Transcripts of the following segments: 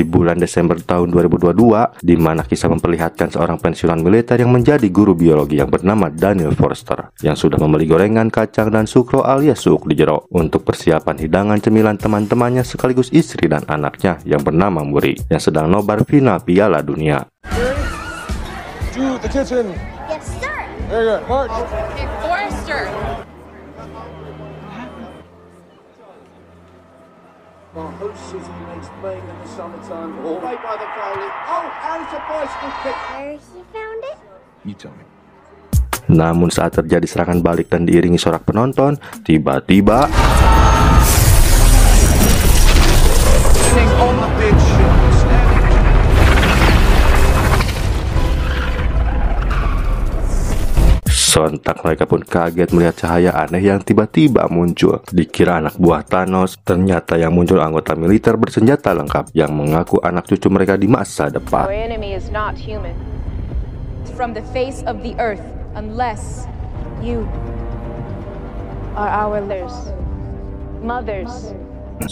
bulan Desember tahun 2022, di mana kisah memperlihatkan seorang pensiunan militer yang menjadi guru biologi yang bernama Daniel Forster, yang sudah membeli gorengan, kacang, dan sukro alias suuk di jero untuk persiapan hidangan cemilan teman-temannya sekaligus istri dan anaknya yang bernama Muri, yang sedang nobar final Piala Dunia. To the kitchen. Yes, sir. Very good. March. Okay, Forrester. Our host city makes playing in the summertime all right by the goalie. Oh, and it's a bicycle kick. Where he found it? You tell me. Namun saat terjadi serangan balik dan diiringi sorak penonton, tiba-tiba On the pitch. sontak mereka pun kaget melihat cahaya aneh yang tiba-tiba muncul. Dikira anak buah Thanos, ternyata yang muncul anggota militer bersenjata lengkap yang mengaku anak cucu mereka di masa depan. Our enemy is not human. It's from the face of the earth, unless you are our mothers.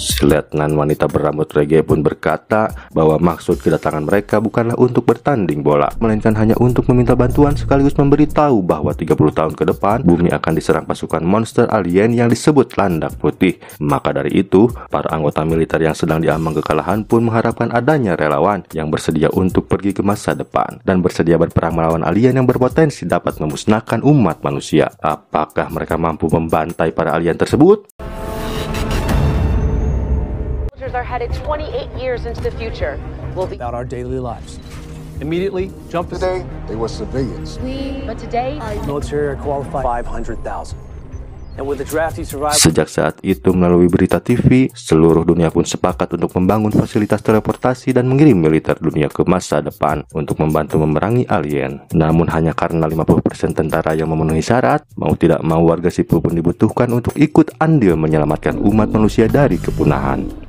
Si letnan wanita berambut reggae pun berkata bahwa maksud kedatangan mereka bukanlah untuk bertanding bola, melainkan hanya untuk meminta bantuan sekaligus memberitahu bahwa 30 tahun ke depan bumi akan diserang pasukan monster alien yang disebut landak putih. Maka dari itu, para anggota militer yang sedang diambang kekalahan pun mengharapkan adanya relawan yang bersedia untuk pergi ke masa depan dan bersedia berperang melawan alien yang berpotensi dapat memusnahkan umat manusia. Apakah mereka mampu membantai para alien tersebut? Are headed 28 years into the future. We'll be About our daily lives. Immediately jump to Today, they were civilians. but today military are qualified 500,000. And with the draft you survive. Sejak saat itu melalui berita TV, seluruh dunia pun sepakat untuk membangun fasilitas teleportasi dan mengirim militer dunia ke masa depan untuk membantu memerangi alien. Namun hanya karena 50% tentara yang memenuhi syarat, mau tidak mau warga sipil pun dibutuhkan untuk ikut andil menyelamatkan umat manusia dari kepunahan.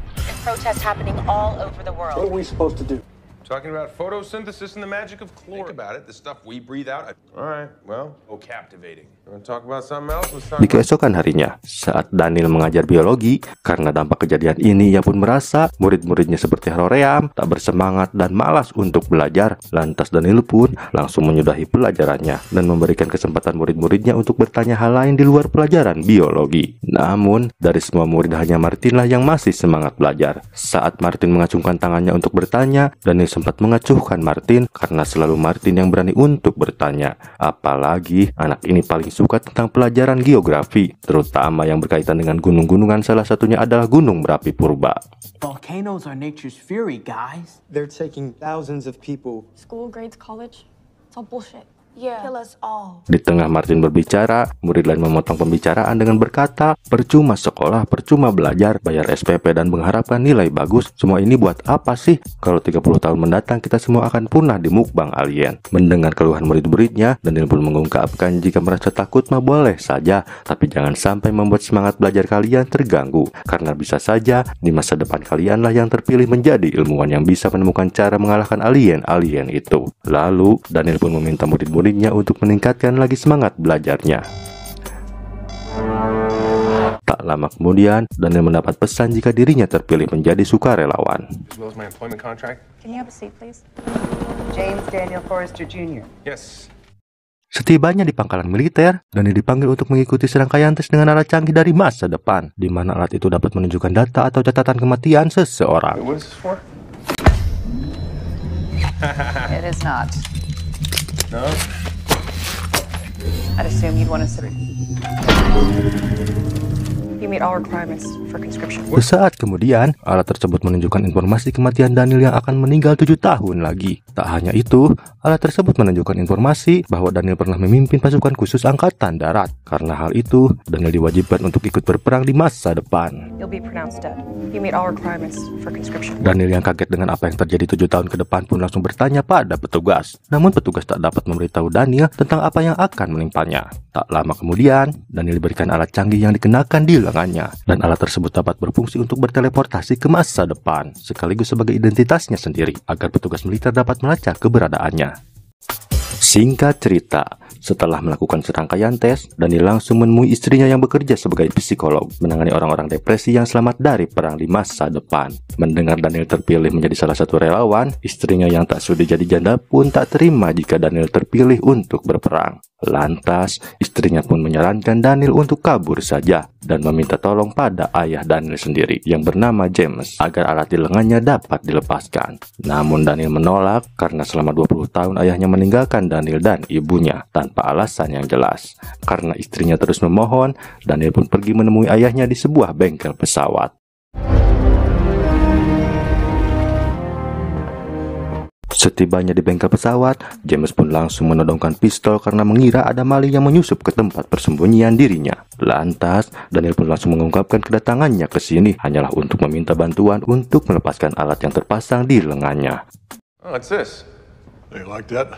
protests happening all over the What world. are we supposed to do? Talking about photosynthesis and the magic of chlorine. Think about it, the stuff we breathe out. All right, well, Oh, captivating. you want to talk about something else? Let's talk Di about... keesokan harinya, saat Daniel mengajar biologi, karena dampak kejadian ini ia pun merasa murid-muridnya seperti Hoream, tak bersemangat dan malas untuk belajar. Lantas Daniel pun langsung menyudahi pelajarannya dan memberikan kesempatan murid-muridnya untuk bertanya hal lain di luar pelajaran biologi. Namun, dari semua murid hanya Martinlah yang masih semangat belajar. Saat Martin mengacungkan tangannya untuk bertanya, Daniel sempat mengacuhkan Martin karena selalu Martin yang berani untuk bertanya. Apalagi anak ini paling suka tentang pelajaran geografi, terutama yang berkaitan dengan gunung-gunungan, salah satunya adalah Gunung Merapi Purba. Volcanoes are nature's fury, guys. They're taking thousands of people. School, grades, college. It's all bullshit. Yeah. Kill us all. Di tengah Martin berbicara, murid lain memotong pembicaraan dengan berkata, percuma sekolah, percuma belajar, bayar SPP dan mengharapkan nilai bagus. Semua ini buat apa sih? Kalau 30 tahun mendatang kita semua akan punah di mukbang alien. Mendengar keluhan murid-muridnya, Daniel pun mengungkapkan jika merasa takut mah boleh saja, tapi jangan sampai membuat semangat belajar kalian terganggu. Karena bisa saja di masa depan kalianlah yang terpilih menjadi ilmuwan yang bisa menemukan cara mengalahkan alien-alien itu. Lalu, Daniel pun meminta murid-muridnya untuk meningkatkan lagi semangat belajarnya. Tak lama kemudian, Daniel mendapat pesan jika dirinya terpilih menjadi sukarelawan. As well as my employment contract? Can you have a seat, please? James Daniel Forrester Jr. Yes. Setibanya di pangkalan militer, Daniel dipanggil untuk mengikuti serangkaian tes dengan alat canggih dari masa depan, di mana alat itu dapat menunjukkan data atau catatan kematian seseorang. What is this for? It is not. No? I'd assume you'd want to sit. You meet all requirements for conscription. Sesaat kemudian, alat tersebut menunjukkan informasi kematian Daniel yang akan meninggal 7 tahun lagi. Tak hanya itu, alat tersebut menunjukkan informasi bahwa Daniel pernah memimpin pasukan khusus angkatan darat. Karena hal itu, Daniel diwajibkan untuk ikut berperang di masa depan. You'll be pronounced dead. You meet all requirements for conscription. Daniel yang kaget dengan apa yang terjadi 7 tahun ke depan pun langsung bertanya pada petugas. Namun petugas tak dapat memberitahu Daniel tentang apa yang akan menimpanya. Tak lama kemudian, Daniel diberikan alat canggih yang dikenakan di lengannya. Dan alat tersebut dapat berfungsi untuk berteleportasi ke masa depan, sekaligus sebagai identitasnya sendiri, agar petugas militer dapat melacak keberadaannya. Singkat cerita, Setelah melakukan serangkaian tes, Daniel langsung menemui istrinya yang bekerja sebagai psikolog, menangani orang-orang depresi yang selamat dari perang di masa depan. Mendengar Daniel terpilih menjadi salah satu relawan, istrinya yang tak sudi jadi janda pun tak terima jika Daniel terpilih untuk berperang. Lantas, istrinya pun menyarankan Daniel untuk kabur saja dan meminta tolong pada ayah Daniel sendiri yang bernama James agar alat di lengannya dapat dilepaskan. Namun Daniel menolak karena selama 20 tahun ayahnya meninggalkan Daniel dan ibunya tanpa alasan yang jelas. Karena istrinya terus memohon, Daniel pun pergi menemui ayahnya di sebuah bengkel pesawat. Setibanya di bengkel pesawat, James pun langsung menodongkan pistol karena mengira ada maling yang menyusup ke tempat persembunyian dirinya. Lantas, Daniel pun langsung mengungkapkan kedatangannya ke sini hanyalah untuk meminta bantuan untuk melepaskan alat yang terpasang di lengannya. Oh, what's this? You like that?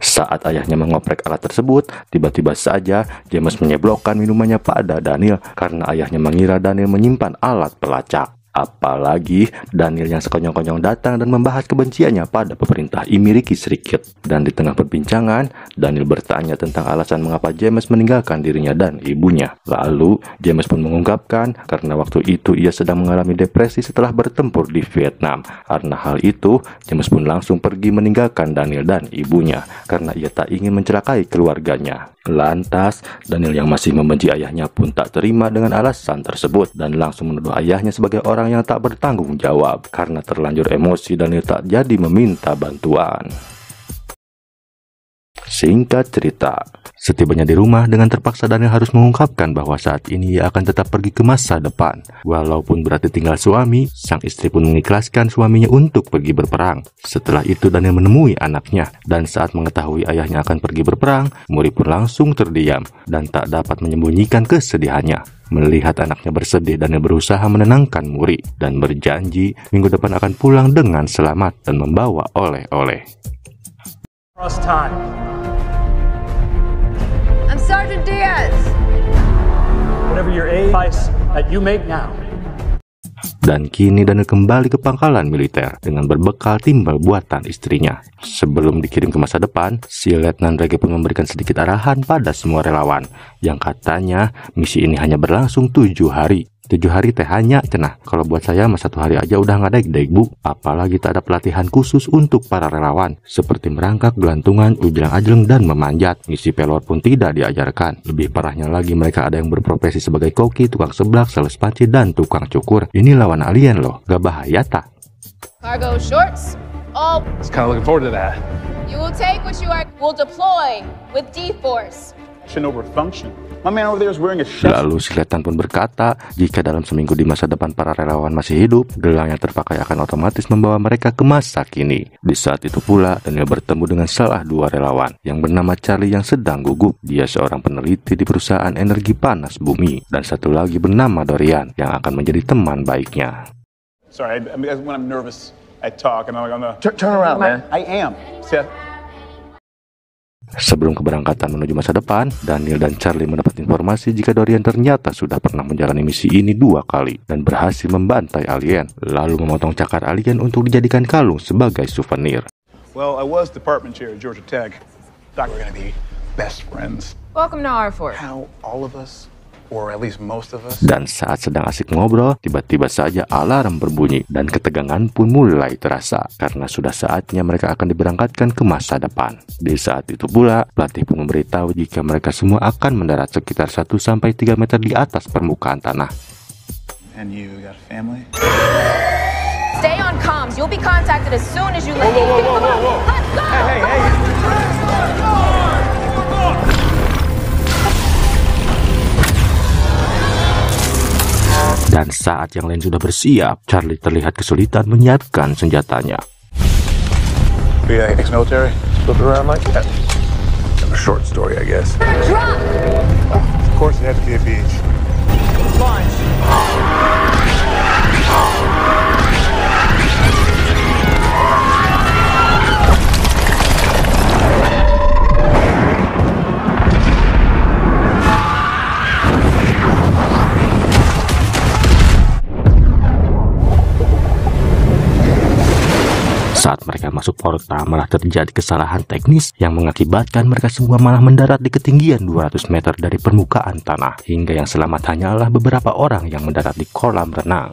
Saat ayahnya mengoprek alat tersebut, tiba-tiba saja James menyeblokkan minumannya pada Daniel karena ayahnya mengira Daniel menyimpan alat pelacak. Apalagi Daniel yang sekonyong-konyong datang dan membahas kebenciannya pada pemerintah Amerika Serikat. Dan di tengah perbincangan, Daniel bertanya tentang alasan mengapa James meninggalkan dirinya dan ibunya. Lalu, James pun mengungkapkan karena waktu itu ia sedang mengalami depresi setelah bertempur di Vietnam. Karena hal itu, James pun langsung pergi meninggalkan Daniel dan ibunya karena ia tak ingin mencelakai keluarganya. Lantas, Daniel yang masih membenci ayahnya pun tak terima dengan alasan tersebut dan langsung menuduh ayahnya sebagai orang yang tak bertanggung jawab. Karena terlanjur emosi, Daniel tak jadi meminta bantuan. Singkat cerita, setibanya di rumah dengan terpaksa Daniel harus mengungkapkan bahwa saat ini ia akan tetap pergi ke masa depan. Walaupun berarti tinggal suami, sang istri pun mengikhlaskan suaminya untuk pergi berperang. Setelah itu Daniel menemui anaknya, dan saat mengetahui ayahnya akan pergi berperang, Muri pun langsung terdiam dan tak dapat menyembunyikan kesedihannya. Melihat anaknya bersedih, Daniel berusaha menenangkan Muri dan berjanji minggu depan akan pulang dengan selamat dan membawa oleh-oleh. Cross time. I'm Sergeant Diaz. Whatever your advice that you make now. Dan kini Daniel kembali ke pangkalan militer dengan berbekal timbal buatan istrinya. Sebelum dikirim ke masa depan, si Letnan Reggie pun memberikan sedikit arahan pada semua relawan, yang katanya misi ini hanya berlangsung 7 hari. 7 hari teh hanya cenah. Kalau buat saya mah 1 hari aja udah nggak daik bu. Apalagi tak ada pelatihan khusus untuk para relawan seperti merangkak, gelantungan, ujlang-ajleng dan memanjat. Misi pelor pun tidak diajarkan. Lebih parahnya lagi mereka ada yang berprofesi sebagai koki, tukang seblak, sales panci dan tukang cukur. Ini lawan alien loh. Gak bahaya tak? Cargo shorts. All. I was kind of looking forward to that. You will take what you are. Will deploy with D-Force. Over function. My man over there is wearing a chef. Lalu si Letnan pun berkata, jika dalam seminggu di masa depan para relawan masih hidup, gelang yang terpakai akan otomatis membawa mereka ke masa kini. Di saat itu pula, Daniel bertemu dengan salah 2 relawan yang bernama Charlie yang sedang gugup. Dia seorang peneliti di perusahaan energi panas bumi, dan satu lagi bernama Dorian yang akan menjadi teman baiknya. Sorry, I mean, when I'm nervous, I talk and I'm like, turn around, man. I am. Seth. Sebelum keberangkatan menuju masa depan, Daniel dan Charlie mendapat informasi jika Dorian ternyata sudah pernah menjalani misi ini 2 kali dan berhasil membantai alien, lalu memotong cakar alien untuk dijadikan kalung sebagai souvenir. Well, I was department chair at Georgia Tech. Thought we're gonna be best friends. Welcome to our fort. How all of us, or at least most of us. Dan saat sedang asik ngobrol, tiba-tiba saja alarm berbunyi dan ketegangan pun mulai terasa karena sudah saatnya mereka akan diberangkatkan ke masa depan. Di saat itu pula, pelatih pun memberitahu jika mereka semua akan mendarat sekitar 1-3 meter di atas permukaan tanah. And you got a family? Stay on comms. You'll be contacted as soon as you leave. Let's go! Dan saat yang lain sudah bersiap, Charlie terlihat kesulitan menyiapkan senjatanya. Are you ex-military? Flip it around like that? A short story, I guess. Drop! Of course it had to be a beach. Launch. Saat mereka masuk portal malah terjadi kesalahan teknis yang mengakibatkan mereka semua malah mendarat di ketinggian 200 meter dari permukaan tanah. Hingga yang selamat hanyalah beberapa orang yang mendarat di kolam renang.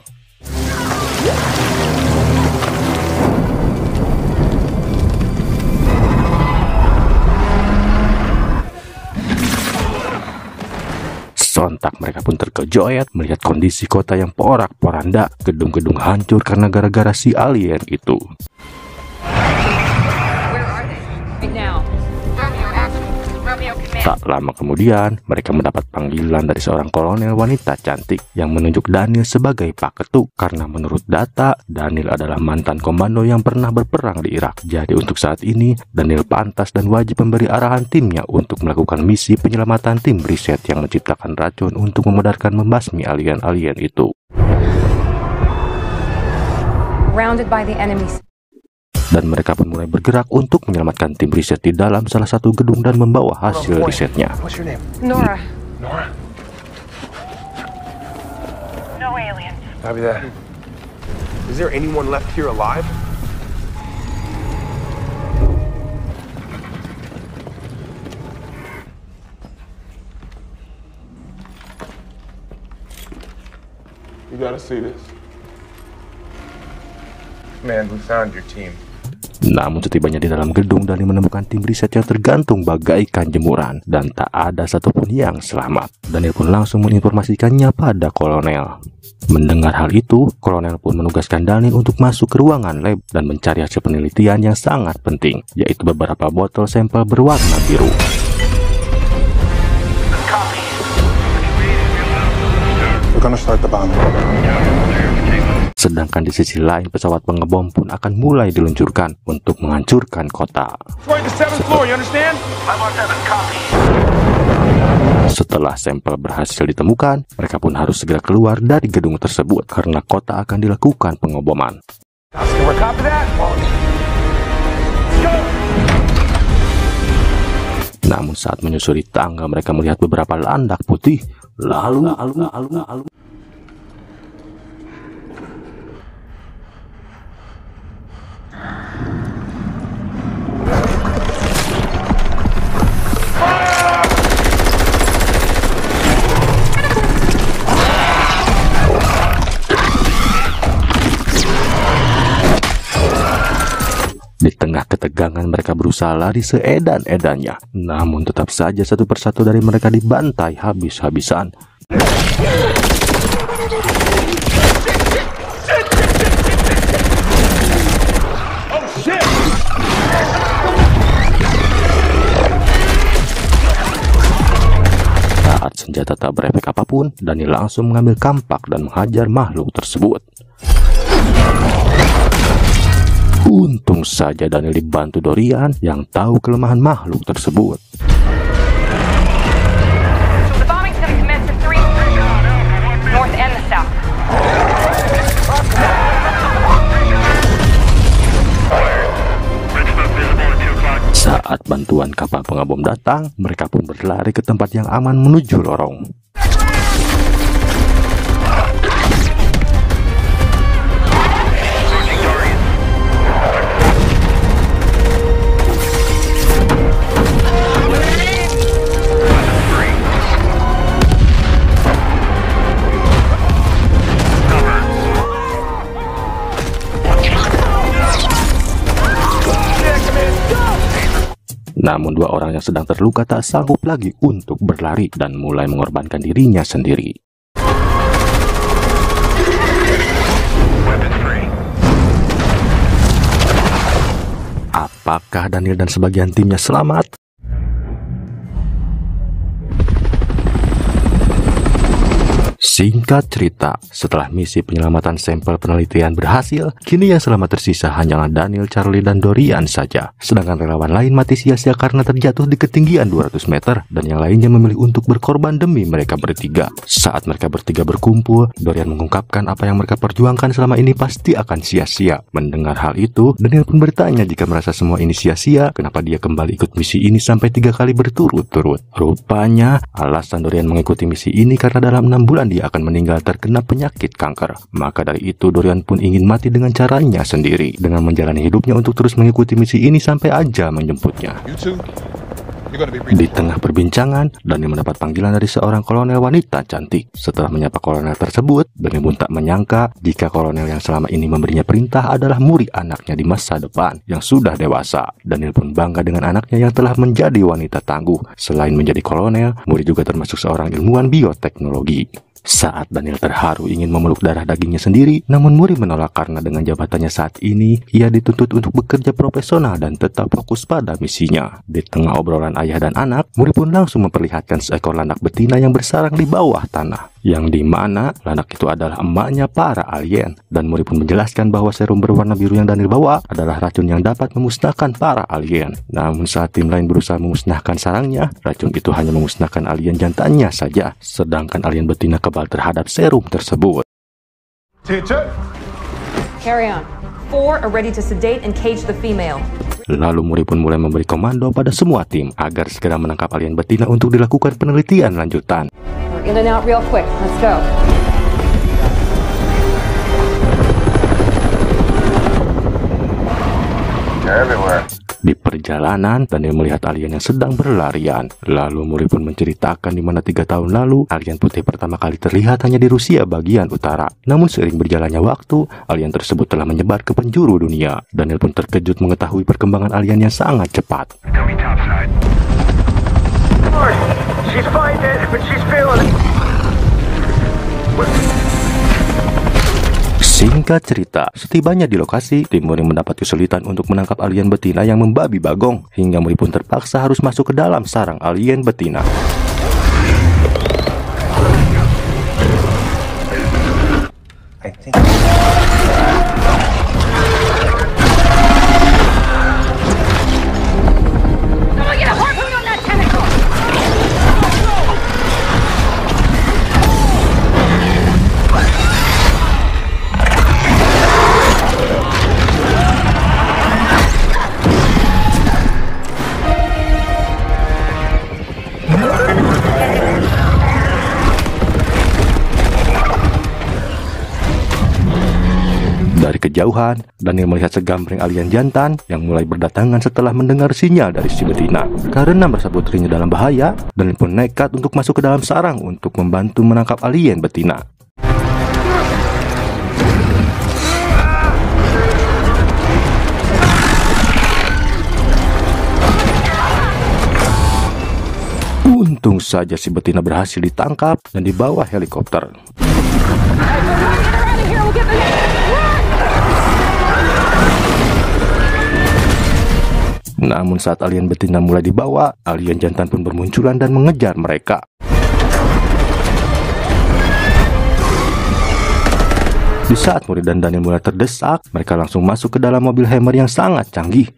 Sontak mereka pun terkejut melihat kondisi kota yang porak-poranda, gedung-gedung hancur karena gara-gara si alien itu. Tak lama kemudian, mereka mendapat panggilan dari seorang kolonel wanita cantik yang menunjuk Daniel sebagai Pak Ketuk karena menurut data, Daniel adalah mantan komando yang pernah berperang di Irak. Jadi untuk saat ini, Daniel pantas dan wajib memberi arahan timnya untuk melakukan misi penyelamatan tim riset yang menciptakan racun untuk memudarkan membasmi alien-alien itu. Surrounded by the enemies. Dan mereka pun mulai bergerak untuk menyelamatkan tim riset di dalam salah satu gedung dan membawa hasil risetnya. What's your name? Nora. Nora. No aliens. Copy that. Is there anyone left here alive? You gotta see this. Man, we found your team. Namun setibanya di dalam gedung, Daniel menemukan tim riset yang tergantung bagaikan jemuran dan tak ada satupun yang selamat. Daniel pun langsung menginformasikannya pada kolonel. Mendengar hal itu, kolonel pun menugaskan Daniel untuk masuk ke ruangan lab dan mencari hasil penelitian yang sangat penting, yaitu beberapa botol sampel berwarna biru. We're gonna start the bomb. Sedangkan di sisi lain, pesawat pengebom pun akan mulai diluncurkan untuk menghancurkan kota. Setelah sampel berhasil ditemukan, mereka pun harus segera keluar dari gedung tersebut karena kota akan dilakukan pengeboman. Namun saat menyusuri tangga, mereka melihat beberapa landak putih. Lalu di tengah ketegangan mereka berusaha lari seedan-edannya. Namun tetap saja satu persatu dari mereka dibantai habis-habisan. Saat senjata tak berefek apapun, Daniel langsung mengambil kampak dan menghajar makhluk tersebut. Untung saja Daniel dibantu Dorian yang tahu kelemahan makhluk tersebut. The bombing's gonna commence at 3 north and the south. Saat bantuan kapal pengebom datang, mereka pun berlari ke tempat yang aman menuju lorong. Namun dua orang yang sedang terluka tak sanggup lagi untuk berlari dan mulai mengorbankan dirinya sendiri. Apakah Daniel dan sebagian timnya selamat? Singkat cerita, setelah misi penyelamatan sampel penelitian berhasil, kini yang selamat tersisa hanyalah Daniel, Charlie, dan Dorian saja. Sedangkan relawan lain mati sia-sia karena terjatuh di ketinggian 200 meter, dan yang lainnya memilih untuk berkorban demi mereka bertiga. Saat mereka bertiga berkumpul, Dorian mengungkapkan apa yang mereka perjuangkan selama ini pasti akan sia-sia. Mendengar hal itu, Daniel pun bertanya jika merasa semua ini sia-sia, kenapa dia kembali ikut misi ini sampai 3 kali berturut-turut. Rupanya, alasan Dorian mengikuti misi ini karena dalam 6 bulan dia ia akan meninggal terkena penyakit kanker. Maka dari itu Dorian pun ingin mati dengan caranya sendiri, dengan menjalani hidupnya untuk terus mengikuti misi ini sampai aja menjemputnya. Di tengah perbincangan, Daniel mendapat panggilan dari seorang kolonel wanita cantik. Setelah menyapa kolonel tersebut, Daniel pun tak menyangka jika kolonel yang selama ini memberinya perintah adalah Muri, anaknya di masa depan yang sudah dewasa. Daniel pun bangga dengan anaknya yang telah menjadi wanita tangguh. Selain menjadi kolonel, Muri juga termasuk seorang ilmuwan bioteknologi. Saat Daniel terharu ingin memeluk darah dagingnya sendiri, namun Muri menolak karena dengan jabatannya saat ini, ia dituntut untuk bekerja profesional dan tetap fokus pada misinya. Di tengah obrolan ayah dan anak, Muri pun langsung memperlihatkan seekor landak betina yang bersarang di bawah tanah, yang dimana landak itu adalah emaknya para alien. Dan Muri pun menjelaskan bahwa serum berwarna biru yang Daniel bawa adalah racun yang dapat memusnahkan para alien. Namun saat tim lain berusaha memusnahkan sarangnya, racun itu hanya memusnahkan alien jantannya saja, sedangkan alien betina kebal terhadap serum tersebut. Carry on. 4 are ready to sedate and cage the female. Lalu Muri pun mulai memberi komando pada semua tim agar segera menangkap alien betina untuk dilakukan penelitian lanjutan. We're in and out real quick. Let's go. They're everywhere. Di perjalanan, Daniel melihat alien yang sedang berlarian. Lalu Muri pun menceritakan di mana 3 tahun lalu, alien putih pertama kali terlihat hanya di Rusia bagian utara. Namun seiring berjalannya waktu, alien tersebut telah menyebar ke penjuru dunia. Daniel pun terkejut mengetahui perkembangan alien yang sangat cepat. She's fighting, but she's feeling it. Singkat cerita, setibanya di lokasi, tim Muri mendapat kesulitan untuk menangkap alien betina yang membabi bagong, hingga Muri pun terpaksa harus masuk ke dalam sarang alien betina. Dari kejauhan, Daniel melihat segambreng alien jantan yang mulai berdatangan setelah mendengar sinyal dari si betina. Karena merasa putrinya dalam bahaya, Daniel pun nekat untuk masuk ke dalam sarang untuk membantu menangkap alien betina. Untung saja si betina berhasil ditangkap dan dibawa helikopter. Namun saat alien betina mulai dibawa, alien jantan pun bermunculan dan mengejar mereka. Di saat Muri dan Daniel mulai terdesak, mereka langsung masuk ke dalam mobil Hammer yang sangat canggih.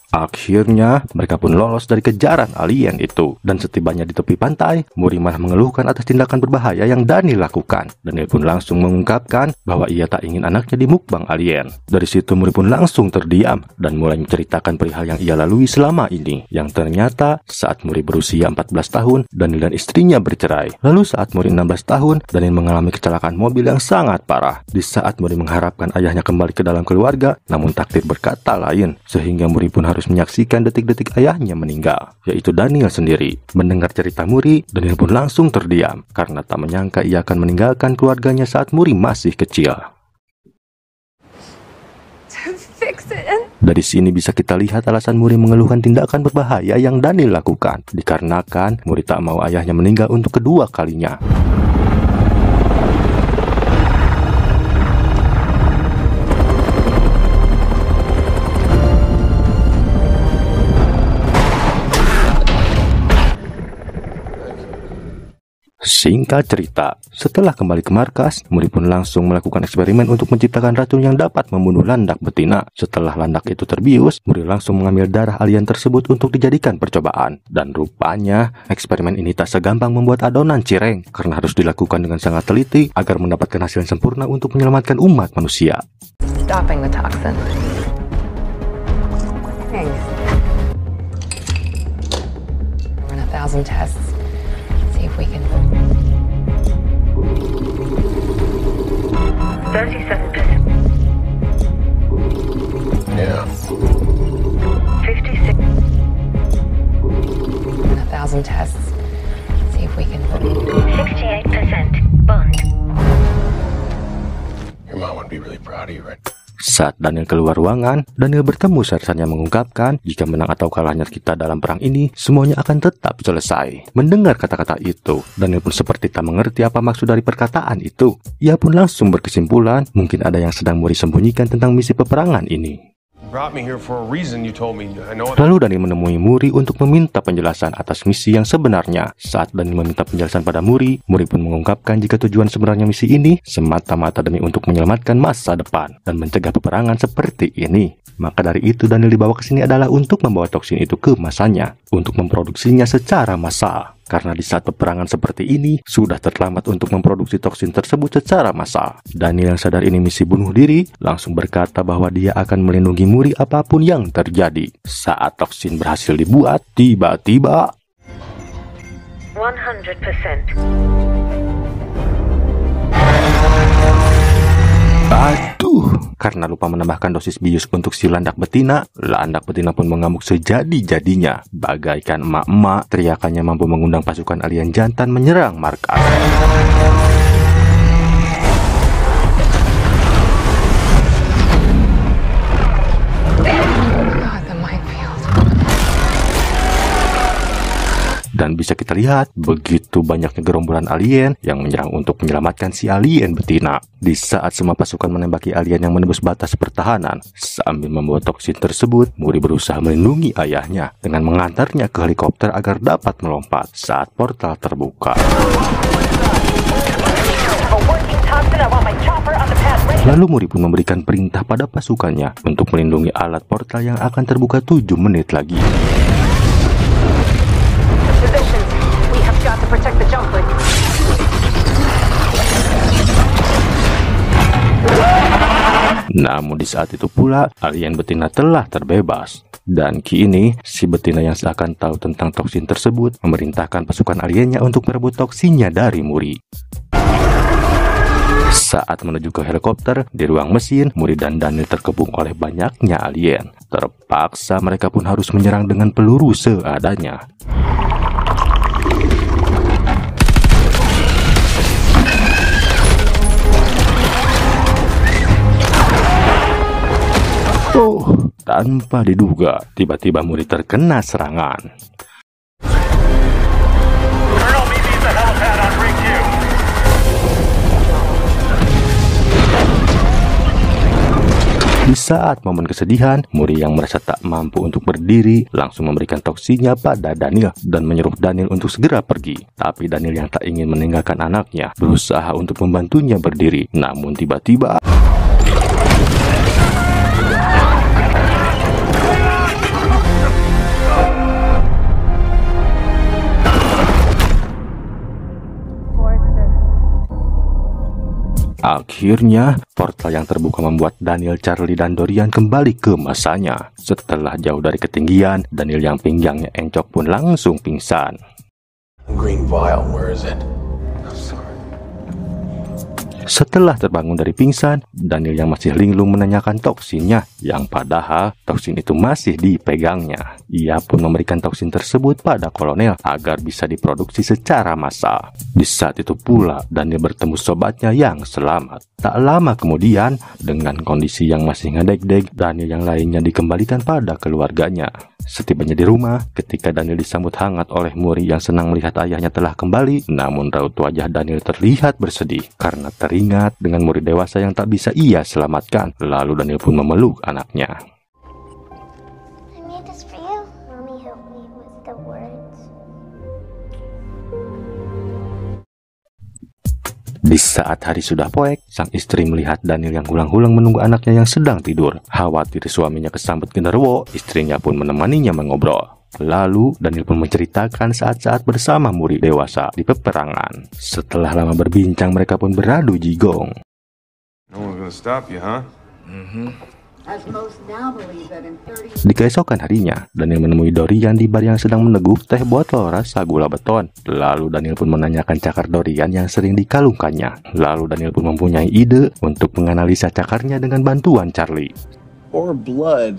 Akhirnya, mereka pun lolos dari kejaran alien itu. Dan setibanya di tepi pantai, Muri malah mengeluhkan atas tindakan berbahaya yang Daniel lakukan. Daniel pun langsung mengungkapkan bahwa ia tak ingin anaknya dimukbang alien. Dari situ Muri pun langsung terdiam dan mulai menceritakan perihal yang ia lalui selama ini. Yang ternyata, saat Muri berusia 14 tahun, Daniel dan istrinya bercerai. Lalu saat Muri 16 tahun, Daniel mengalami kecelakaan mobil yang sangat parah. Di saat Muri mengharapkan ayahnya kembali ke dalam keluarga, namun takdir berkata lain. Sehingga Muri pun harus menyaksikan detik-detik ayahnya meninggal, yaitu Daniel sendiri. Mendengar cerita Muri, Daniel pun langsung terdiam karena tak menyangka ia akan meninggalkan keluarganya saat Muri masih kecil. Dari sini bisa kita lihat alasan Muri mengeluhkan tindakan berbahaya yang Daniel lakukan, dikarenakan Muri tak mau ayahnya meninggal untuk kedua kalinya. Singkat cerita, setelah kembali ke markas, Muri pun langsung melakukan eksperimen untuk menciptakan racun yang dapat membunuh landak betina. Setelah landak itu terbius, Muri langsung mengambil darah alien tersebut untuk dijadikan percobaan. Dan rupanya, eksperimen ini tak segampang membuat adonan cireng, karena harus dilakukan dengan sangat teliti agar mendapatkan hasil yang sempurna untuk menyelamatkan umat manusia. stopping the toxin. Thanks. Run 1,000 tests. See if we can. 37%. Yeah. 56. Run 1,000 tests. See if we can. 68%. Bond. Your mom would be really proud of you, right? Saat Daniel keluar ruangan, Daniel bertemu sersannya mengungkapkan jika menang atau kalahnya kita dalam perang ini, semuanya akan tetap selesai. Mendengar kata-kata itu, Daniel pun seperti tak mengerti apa maksud dari perkataan itu. Ia pun langsung berkesimpulan, mungkin ada yang sedang Muri sembunyikan tentang misi peperangan ini. Lalu Daniel menemui Muri untuk meminta penjelasan atas misi yang sebenarnya. Saat Daniel meminta penjelasan pada Muri pun mengungkapkan jika tujuan sebenarnya misi ini semata-mata demi untuk menyelamatkan masa depan dan mencegah peperangan seperti ini. Maka dari itu Daniel dibawa ke sini adalah untuk membawa toksin itu ke masanya, untuk memproduksinya secara massal. Karena di saat peperangan seperti ini, sudah terlambat untuk memproduksi toksin tersebut secara massal. Daniel yang sadar ini misi bunuh diri, langsung berkata bahwa dia akan melindungi Muri apapun yang terjadi. Saat toksin berhasil dibuat, tiba-tiba 100%. Aduh, karena lupa menambahkan dosis bius untuk si landak betina pun mengamuk sejadi-jadinya. Bagaikan emak-emak, teriakannya mampu mengundang pasukan alien jantan menyerang markas. Dan bisa kita lihat, begitu banyaknya gerombolan alien yang menyerang untuk menyelamatkan si alien betina. Di saat semua pasukan menembaki alien yang menembus batas pertahanan, sambil membawa toksin tersebut, Muri berusaha melindungi ayahnya dengan mengantarnya ke helikopter agar dapat melompat saat portal terbuka. Lalu Muri pun memberikan perintah pada pasukannya untuk melindungi alat portal yang akan terbuka 7 menit lagi. Namun di saat itu pula, alien betina telah terbebas. Dan kini, si betina yang seakan tahu tentang toksin tersebut memerintahkan pasukan aliennya untuk merebut toksinnya dari Muri. Saat menuju ke helikopter, di ruang mesin, Muri dan Daniel terkepung oleh banyaknya alien. Terpaksa mereka pun harus menyerang dengan peluru seadanya. Tanpa diduga, tiba-tiba Muri terkena serangan. Di saat momen kesedihan, Muri yang merasa tak mampu untuk berdiri langsung memberikan toksinnya pada Daniel dan menyuruh Daniel untuk segera pergi. Tapi Daniel yang tak ingin meninggalkan anaknya berusaha untuk membantunya berdiri. Namun tiba-tiba akhirnya, portal yang terbuka membuat Daniel, Charlie, dan Dorian kembali ke masanya. Setelah jauh dari ketinggian, Daniel yang pinggangnya encok pun langsung pingsan. Green vial, where is it? Setelah terbangun dari pingsan, Daniel yang masih linglung menanyakan toksinnya, yang padahal toksin itu masih dipegangnya. Ia pun memberikan toksin tersebut pada kolonel agar bisa diproduksi secara massal. Di saat itu pula, Daniel bertemu sobatnya yang selamat. Tak lama kemudian, dengan kondisi yang masih ngedeg-deg, Daniel yang lainnya dikembalikan pada keluarganya. Setibanya di rumah, ketika Daniel disambut hangat oleh Muri yang senang melihat ayahnya telah kembali, namun raut wajah Daniel terlihat bersedih karena teringat dengan Muri dewasa yang tak bisa ia selamatkan. Lalu Daniel pun memeluk anaknya. I made this for you. Mommy helped me with the words. Di saat hari sudah poek, sang istri melihat Daniel yang hulang-hulang menunggu anaknya yang sedang tidur. Khawatir suaminya kesambet genderuwo, istrinya pun menemaninya mengobrol. Lalu Daniel pun menceritakan saat-saat bersama Muri dewasa di peperangan. Setelah lama berbincang, mereka pun beradu jigong. No one's gonna stop you, huh? As most now believe that in 30 Di keesokan harinya, Daniel menemui Dorian di bar yang sedang meneguk teh botol rasa gula beton. Lalu Daniel pun menanyakan cakar Dorian yang sering dikalungkannya. Lalu Daniel pun mempunyai ide untuk menganalisa cakarnya dengan bantuan Charlie. Or blood.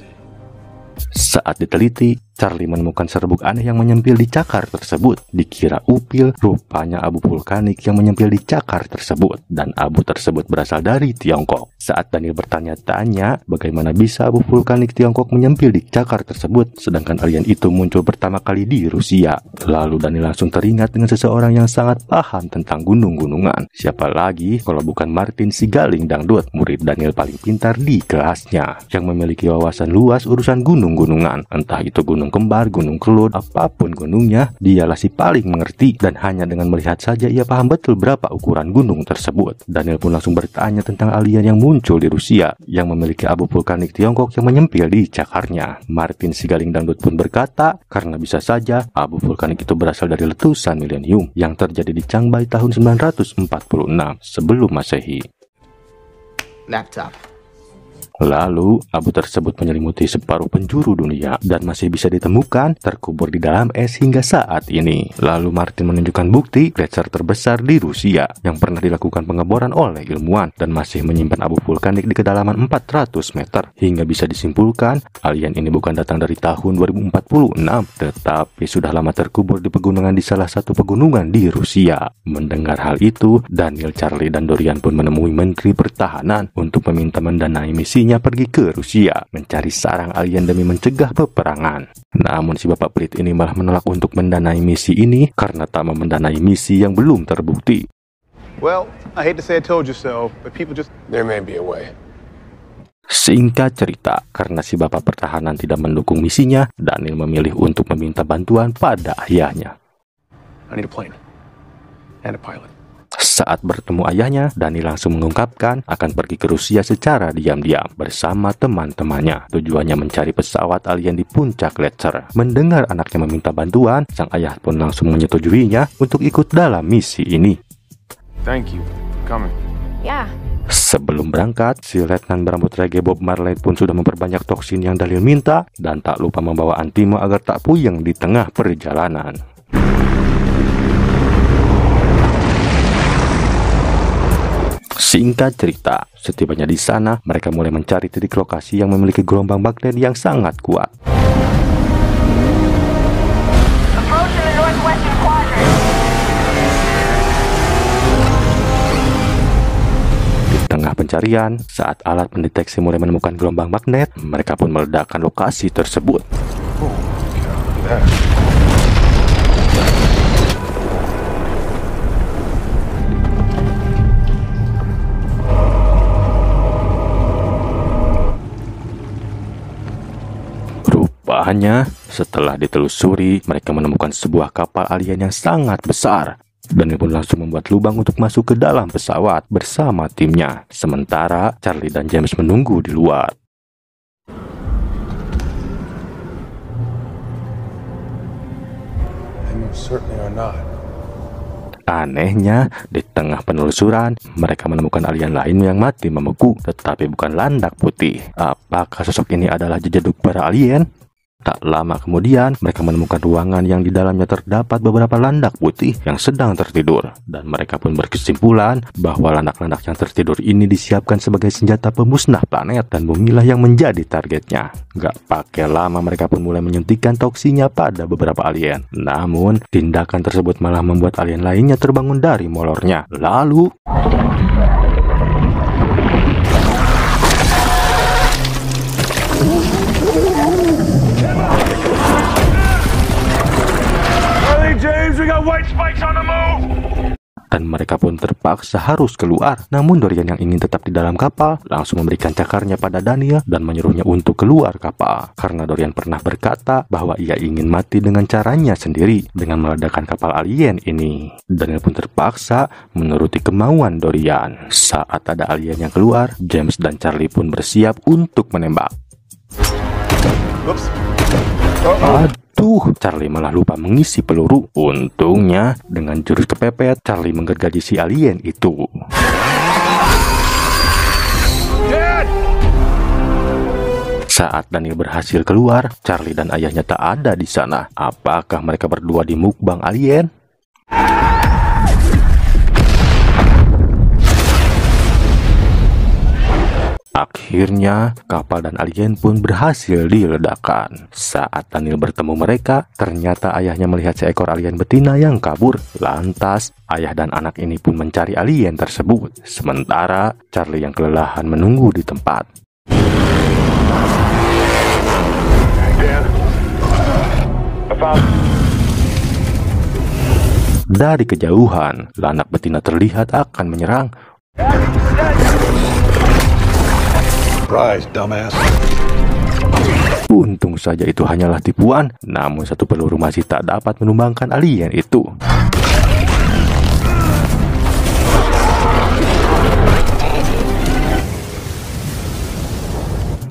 Saat diteliti, Charlie menemukan serbuk aneh yang menyempil di cakar tersebut. Dikira upil, rupanya abu vulkanik yang menyempil di cakar tersebut. Dan abu tersebut berasal dari Tiongkok. Saat Daniel bertanya-tanya bagaimana bisa abu vulkanik Tiongkok menyempil di cakar tersebut, sedangkan alien itu muncul pertama kali di Rusia. Lalu Daniel langsung teringat dengan seseorang yang sangat paham tentang gunung-gunungan. Siapa lagi kalau bukan Martin si Galing Dangdut, murid Daniel paling pintar di kelasnya, yang memiliki wawasan luas urusan gunung-gunungan. Entah itu gunung kembar, gunung kelut, apapun gunungnya, dialah si paling mengerti, dan hanya dengan melihat saja ia paham betul berapa ukuran gunung tersebut. Daniel pun langsung bertanya tentang alien yang muncul di Rusia, yang memiliki abu vulkanik Tiongkok yang menyempil di cakarnya. Martin si Galing Dangdut pun berkata, karena bisa saja abu vulkanik itu berasal dari letusan milenium yang terjadi di Changbai tahun 946 sebelum Masehi. Laptop. Lalu, abu tersebut menyelimuti separuh penjuru dunia dan masih bisa ditemukan terkubur di dalam es hingga saat ini. Lalu Martin menunjukkan bukti gletser terbesar di Rusia yang pernah dilakukan pengeboran oleh ilmuwan dan masih menyimpan abu vulkanik di kedalaman 400 meter. Hingga bisa disimpulkan, alien ini bukan datang dari tahun 2046, tetapi sudah lama terkubur di pegunungan di salah satu pegunungan di Rusia. Mendengar hal itu, Daniel, Charlie, dan Dorian pun menemui Menteri Pertahanan untuk meminta mendanai misinya pergi ke Rusia mencari sarang alien demi mencegah peperangan. Namun si bapak pelit ini malah menolak untuk mendanai misi ini karena tak mau mendanai misi yang belum terbukti. Well, I hate to say I told you so, but people just... There may be a way. Singkat cerita, karena si bapak pertahanan tidak mendukung misinya, Daniel memilih untuk meminta bantuan pada ayahnya. I need a plane. And a pilot. Saat bertemu ayahnya, Daniel langsung mengungkapkan akan pergi ke Rusia secara diam-diam bersama teman-temannya. Tujuannya mencari pesawat alien di puncak gletser. Mendengar anaknya meminta bantuan, sang ayah pun langsung menyetujuinya untuk ikut dalam misi ini. Thank you. Coming. Yeah. Sebelum berangkat, si letnan berambut reggae Bob Marley pun sudah memperbanyak toksin yang Daniel minta dan tak lupa membawa antimo agar tak puyeng di tengah perjalanan. Singkat cerita, setibanya di sana, mereka mulai mencari titik lokasi yang memiliki gelombang magnet yang sangat kuat. Di tengah pencarian, saat alat pendeteksi mulai menemukan gelombang magnet, mereka pun meledakkan lokasi tersebut. Rupanya, setelah ditelusuri, mereka menemukan sebuah kapal alien yang sangat besar. Daniel pun langsung membuat lubang untuk masuk ke dalam pesawat bersama timnya. Sementara, Charlie dan James menunggu di luar. Anehnya, di tengah penelusuran, mereka menemukan alien lain yang mati membeku, tetapi bukan landak putih. Apakah sosok ini adalah jejeduk para alien? Tak lama kemudian, mereka menemukan ruangan yang di dalamnya terdapat beberapa landak putih yang sedang tertidur. Dan mereka pun berkesimpulan bahwa landak-landak yang tertidur ini disiapkan sebagai senjata pemusnah planet dan bumilah yang menjadi targetnya. Gak pakai lama mereka pun mulai menyuntikkan toksinya pada beberapa alien. Namun, tindakan tersebut malah membuat alien lainnya terbangun dari molornya. Lalu... dan mereka pun terpaksa harus keluar. Namun Dorian yang ingin tetap di dalam kapal langsung memberikan cakarnya pada Daniel dan menyuruhnya untuk keluar kapal. Karena Dorian pernah berkata bahwa ia ingin mati dengan caranya sendiri dengan meledakkan kapal alien ini. Daniel pun terpaksa menuruti kemauan Dorian. Saat ada alien yang keluar, James dan Charlie pun bersiap untuk menembak. Aduh, Charlie malah lupa mengisi peluru. Untungnya, dengan jurus kepepet, Charlie menggergaji si alien itu. Dad! Saat Daniel berhasil keluar, Charlie dan ayahnya tak ada di sana. Apakah mereka berdua di mukbang alien? Akhirnya, kapal dan alien pun berhasil diledakkan. Saat Daniel bertemu mereka, ternyata ayahnya melihat seekor alien betina yang kabur. Lantas, ayah dan anak ini pun mencari alien tersebut. Sementara, Charlie yang kelelahan menunggu di tempat. Dari kejauhan, anak betina terlihat akan menyerang. Surprise, dumbass. Untung saja itu hanyalah tipuan, namun satu peluru masih tak dapat menumbangkan alien itu.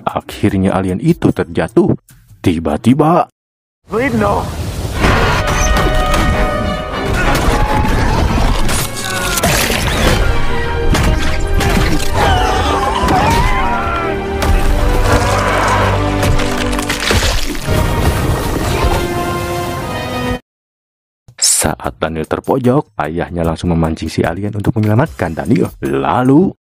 Akhirnya alien itu terjatuh. Tiba-tiba, No. saat Daniel terpojok, ayahnya langsung memancing si alien untuk menyelamatkan Daniel. Lalu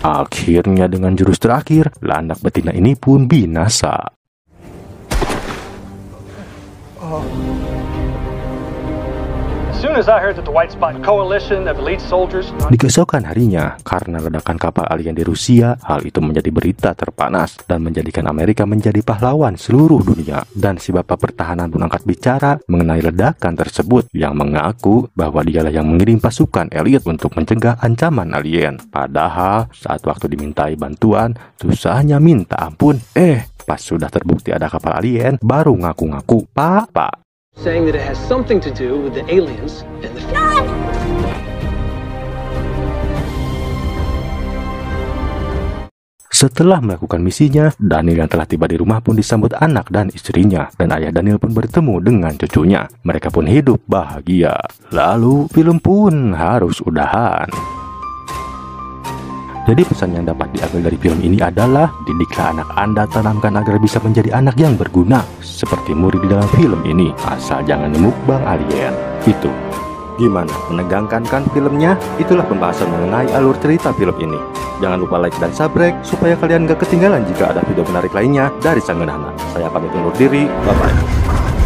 akhirnya dengan jurus terakhir, anak betina ini pun binasa. Di keesokan harinya, karena ledakan kapal alien di Rusia, hal itu menjadi berita terpanas dan menjadikan Amerika menjadi pahlawan seluruh dunia. Dan si bapak pertahanan pun angkat bicara mengenai ledakan tersebut, yang mengaku bahwa dialah yang mengirim pasukan elit untuk mencegah ancaman alien. Padahal saat waktu dimintai bantuan, susahnya minta ampun. Pas sudah terbukti ada kapal alien, baru ngaku-ngaku, Pak. Saying that it has something to do with the aliens and the... Setelah melakukan misinya, Daniel yang telah tiba di rumah pun disambut anak dan istrinya, dan ayah Daniel pun bertemu dengan cucunya. Mereka pun hidup bahagia. Lalu film pun harus udahan. Jadi pesan yang dapat diambil dari film ini adalah, didiklah anak Anda, tanamkan agar bisa menjadi anak yang berguna, seperti murid di dalam film ini, asal jangan mukbang alien. Itu. Gimana? Menegangkan kan filmnya? Itulah pembahasan mengenai alur cerita film ini. Jangan lupa like dan subscribe, supaya kalian gak ketinggalan jika ada video menarik lainnya dari Sang Gedahana. Saya pamit undur diri, bye-bye.